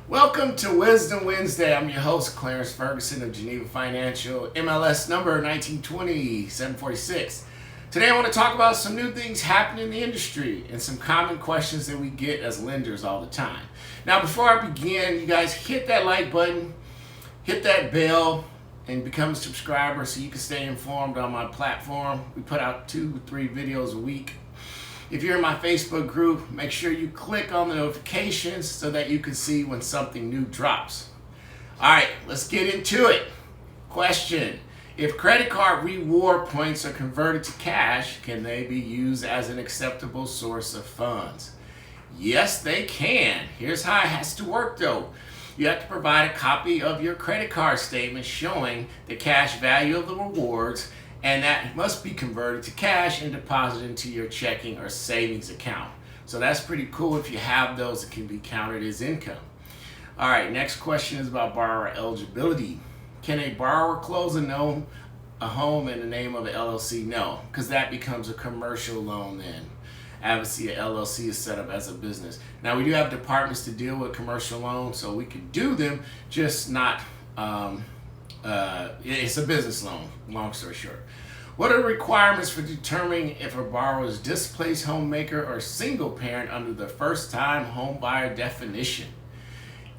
Welcome to Wisdom Wednesday. I'm your host, Clarence Ferguson of Geneva Financial, MLS number 1920-746. Today I want to talk about some new things happening in the industry and some common questions that we get as lenders all the time. Now, before I begin, you guys hit that like button, hit that bell, and become a subscriber so you can stay informed on my platform. We put out 2-3 videos a week. If you're in my Facebook group, make sure you click on the notifications so that you can see when something new drops. All right, let's get into it. Question: if credit card reward points are converted to cash, can they be used as an acceptable source of funds? Yes, they can. Here's how it has to work though. You have to provide a copy of your credit card statement showing the cash value of the rewards, and that must be converted to cash and deposited into your checking or savings account. So that's pretty cool. If you have those, it can be counted as income. All right, next question is about borrower eligibility. Can a borrower close a home in the name of an LLC? No, because that becomes a commercial loan then. Obviously, an LLC is set up as a business. Now, we do have departments to deal with commercial loans, so we can do them, just not it's a business loan, long story short. What are the requirements for determining if a borrower is displaced homemaker or single parent under the first-time home buyer definition?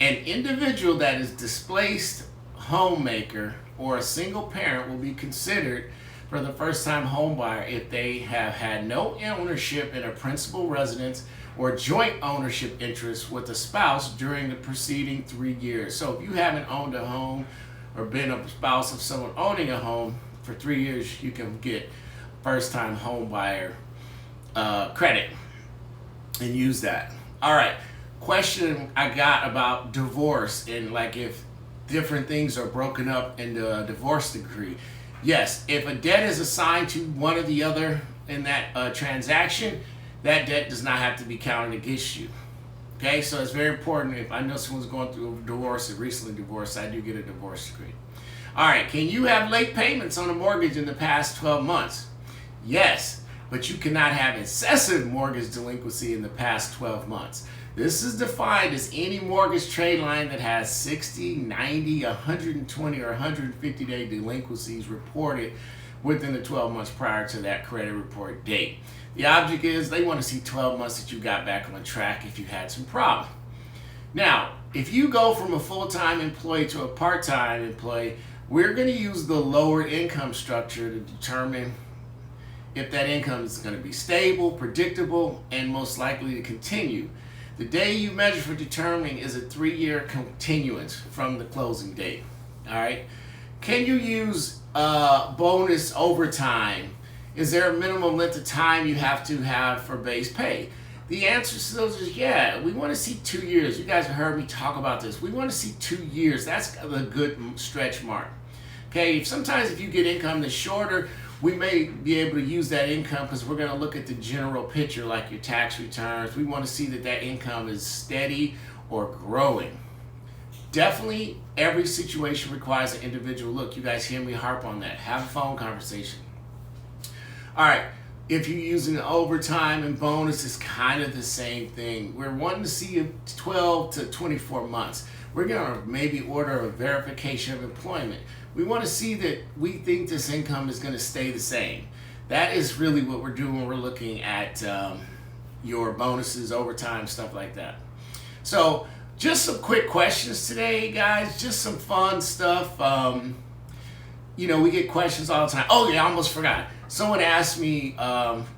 An individual that is displaced homemaker or a single parent will be considered for the first-time home buyer if they have had no ownership in a principal residence or joint ownership interest with a spouse during the preceding 3 years. So if you haven't owned a home or been a spouse of someone owning a home for 3 years, you can get first-time home buyer credit and use that. All right, question I got about divorce and like if different things are broken up in the divorce decree. Yes, if a debt is assigned to one or the other in that transaction, that debt does not have to be counted against you. Okay, so it's very important. If I know someone's going through a divorce and recently divorced, I do get a divorce decree. All right, can you have late payments on a mortgage in the past 12 months? Yes, but you cannot have excessive mortgage delinquency in the past 12 months. This is defined as any mortgage trade line that has 60, 90, 120, or 150-day delinquencies reported within the 12 months prior to that credit report date. The object is they want to see 12 months that you got back on track if you had some problem. Now, if you go from a full-time employee to a part-time employee, we're going to use the lower income structure to determine if that income is going to be stable, predictable, and most likely to continue. The day you measure for determining is a 3-year continuance from the closing date. All right. Can you use bonus overtime? Is there a minimum length of time you have to have for base pay? The answer to those is yeah. We want to see 2 years. You guys have heard me talk about this. We want to see 2 years. That's a good stretch mark. Okay. Sometimes if you get income that's shorter, we may be able to use that income because we're going to look at the general picture like your tax returns. We want to see that that income is steady or growing. Definitely every situation requires an individual look. You guys hear me harp on that. Have a phone conversation. All right, if you're using overtime and bonus, it's kind of the same thing. We're wanting to see 12 to 24 months. We're going to maybe order a verification of employment. We want to see that we think this income is going to stay the same. That is really what we're doing when we're looking at your bonuses, overtime, stuff like that. So just some quick questions today, guys. Just some fun stuff. We get questions all the time. Oh yeah, I almost forgot. Someone asked me,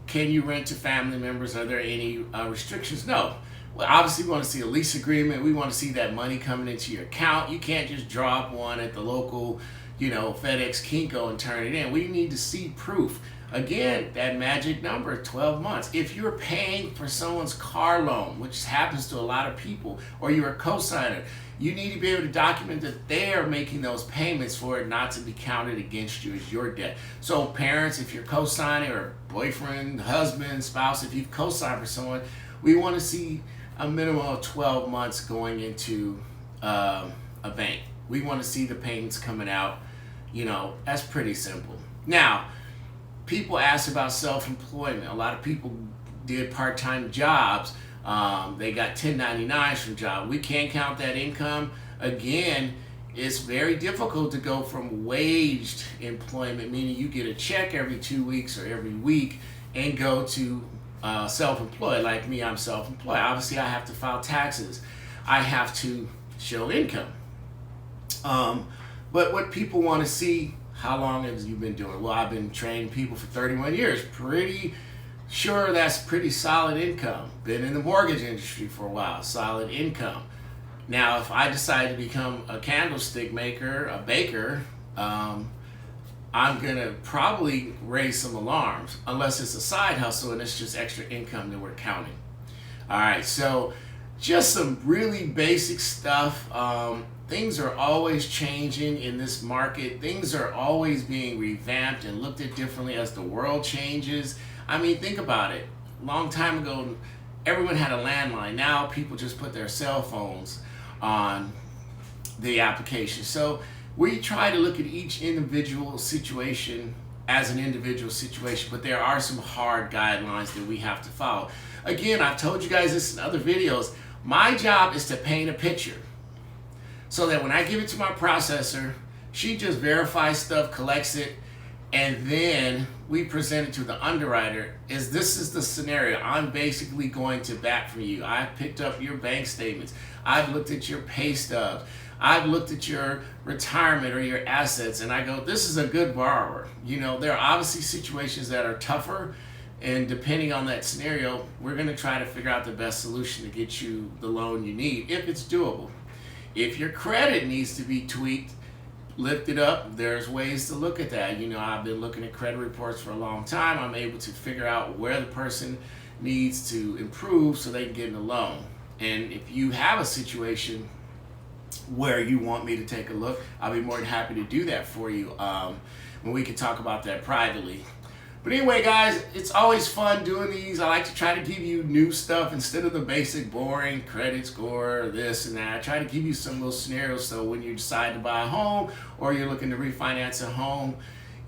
can you rent to family members? Are there any restrictions? No. Well, obviously we want to see a lease agreement. We want to see that money coming into your account. You can't just drop one at the local, FedEx, Kinko and turn it in. We need to see proof. Again, that magic number, 12 months. If you're paying for someone's car loan, which happens to a lot of people, or you're a co-signer, you need to be able to document that they are making those payments for it not to be counted against you as your debt. So parents, if you're co-signing, or boyfriend, husband, spouse, if you've co-signed for someone, we want to see a minimum of 12 months going into a bank. We want to see the payments coming out. That's pretty simple. Now, people ask about self-employment. A lot of people did part-time jobs. They got 1099s from job. We can't count that income. Again, it's very difficult to go from waged employment, meaning you get a check every 2 weeks or every week, and go to self-employed. Like me, I'm self-employed. Obviously, I have to file taxes. I have to show income. But what people want to see, how long have you been doing? Well, I've been training people for 31 years. Pretty sure that's pretty solid income. Been in the mortgage industry for a while, solid income. Now, if I decide to become a candlestick maker, a baker, I'm gonna probably raise some alarms, unless it's a side hustle and it's just extra income that we're counting. All right, so just some really basic stuff. Things are always changing in this market. Things are always being revamped and looked at differently as the world changes. I mean, think about it. A long time ago, everyone had a landline. Now people just put their cell phones on the application. So we try to look at each individual situation as an individual situation, but there are some hard guidelines that we have to follow. Again, I've told you guys this in other videos. My job is to paint a picture so that when I give it to my processor, she just verifies stuff, collects it, and then we present it to the underwriter. This is the scenario. I'm basically going to bat for you. I've picked up your bank statements. I've looked at your pay stubs. I've looked at your retirement or your assets, and I go, this is a good borrower. You know, there are obviously situations that are tougher, and depending on that scenario, we're going to try to figure out the best solution to get you the loan you need, if it's doable. If your credit needs to be tweaked, lift it up, there's ways to look at that. You know, I've been looking at credit reports for a long time. I'm able to figure out where the person needs to improve so they can get in a loan. And if you have a situation where you want me to take a look, I'll be more than happy to do that for you when we can talk about that privately. But anyway, guys, it's always fun doing these. I like to try to give you new stuff instead of the basic, boring credit score, this and that. I try to give you some of those scenarios so when you decide to buy a home or you're looking to refinance a home,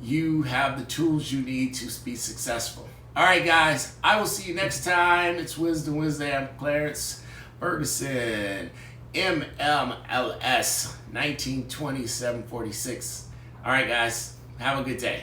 you have the tools you need to be successful. All right, guys, I will see you next time. It's Wisdom Wednesday. I'm Clarence Ferguson, MMLS 192746. All right, guys, have a good day.